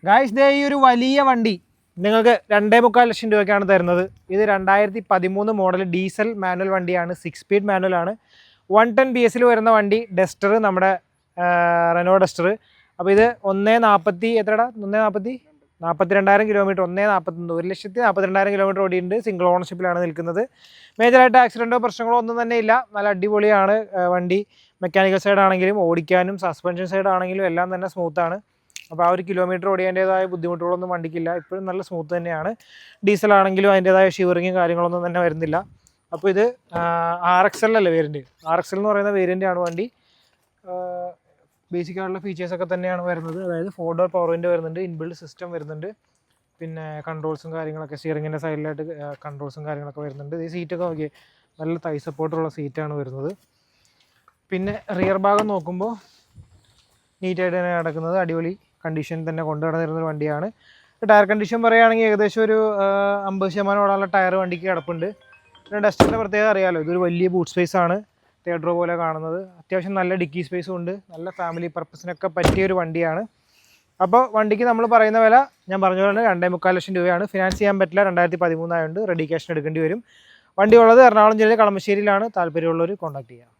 Guys ദേ ഈ ഒരു വലിയ വണ്ടി നിങ്ങൾക്ക് 2.25 ലക്ഷം രൂപയ്ക്കാണ് തരുന്നത്. ഇത് 2013 മോഡൽ ഡീസൽ മാനുവൽ വണ്ടിയാണ്, 6 സ്പീഡ് മാനുവൽ ആണ്. 110 PS വരുന്ന വണ്ടി, ഡസ്റ്റർ, നമ്മുടെ റെനോ ഡസ്റ്റർ. അപ്പോൾ ഇത് 42,000 കിലോമീറ്റർ, 1,42,000 കിലോമീറ്റർ ഓടിയിട്ടുണ്ട്. സിംഗിൾ ഓണർഷിപ്പിലാണ് നിൽക്കുന്നത്. മേജറായിട്ട് ആക്സിഡൻറ്റോ പ്രശ്നങ്ങളോ ഒന്നും തന്നെ ഇല്ല. നല്ല അടിപൊളിയാണ് വണ്ടി. മെക്കാനിക്കൽ സൈഡ് ആണെങ്കിലും ഓടിക്കാനും സസ്പെൻഷൻ സൈഡ് ആണെങ്കിലും എല്ലാം തന്നെ സ്മൂത്താണ്. അപ്പോൾ ആ ഒരു കിലോമീറ്റർ ഓടിയതിൻ്റേതായ ബുദ്ധിമുട്ടുകളൊന്നും വണ്ടിക്കില്ല. ഇപ്പോഴും നല്ല സ്മൂത്ത് തന്നെയാണ്. ഡീസൽ ആണെങ്കിലും അതിൻ്റേതായ ഷിവറിങ്ങും കാര്യങ്ങളൊന്നും തന്നെ വരുന്നില്ല. അപ്പോൾ ഇത് RXL അല്ലേ വേരിയൻറ്റ്, RXL എന്ന് പറയുന്ന വേരിയൻ്റാണ് വണ്ടി. ബേസിക് ആയിട്ടുള്ള ഫീച്ചേഴ്സൊക്കെ തന്നെയാണ് വരുന്നത്. അതായത് 4 ഡോർ പവർ വിൻഡോ വരുന്നുണ്ട്, ഇൻബിൽഡ് സിസ്റ്റം വരുന്നുണ്ട്, പിന്നെ കൺട്രോൾസും കാര്യങ്ങളൊക്കെ സ്റ്റിയറിങ്ങിൻ്റെ സൈഡിലായിട്ട് കൺട്രോൾസും കാര്യങ്ങളൊക്കെ വരുന്നുണ്ട്. ഈ സീറ്റൊക്കെ നോക്കി നല്ല തൈ സപ്പോർട്ടുള്ള സീറ്റാണ് വരുന്നത്. പിന്നെ റിയർ ഭാഗം നോക്കുമ്പോൾ നീറ്റായിട്ട് തന്നെ കിടക്കുന്നത്, അടിപൊളി കണ്ടീഷൻ തന്നെ കൊണ്ടു നടന്നിരുന്നൊരു വണ്ടിയാണ്. ടയർ കണ്ടീഷൻ പറയുകയാണെങ്കിൽ ഏകദേശം ഒരു 50% ഓടാനുള്ള ടയർ വണ്ടിക്ക് കിടപ്പുണ്ട്. പിന്നെ ഡസ്റ്ററിൻ്റെ പ്രത്യേകത അറിയാമല്ലോ, ഇതൊരു വലിയ ബൂട്ട് സ്പേസ് ആണ്, തേഡ്രോ പോലെ കാണുന്നത്. അത്യാവശ്യം നല്ല ഡിക്കി സ്പേസും ഉണ്ട്. നല്ല ഫാമിലി പർപ്പസിനൊക്കെ പറ്റിയൊരു വണ്ടിയാണ്. അപ്പോൾ വണ്ടിക്ക് നമ്മൾ പറയുന്ന വില ഞാൻ പറഞ്ഞ പോലെ 2.25 ലക്ഷം രൂപയാണ്. ഫിനാൻസ് ചെയ്യാൻ പറ്റില്ല, 2013 ആയതുകൊണ്ട് റെഡി ക്യാഷിന് എടുക്കേണ്ടി വരും. വണ്ടി ഉള്ളത് എറണാകുളം ജില്ലയിലെ കളമശ്ശേരിയിലാണ്. താല്പര്യമുള്ളവർ കോൺടാക്ട് ചെയ്യുക.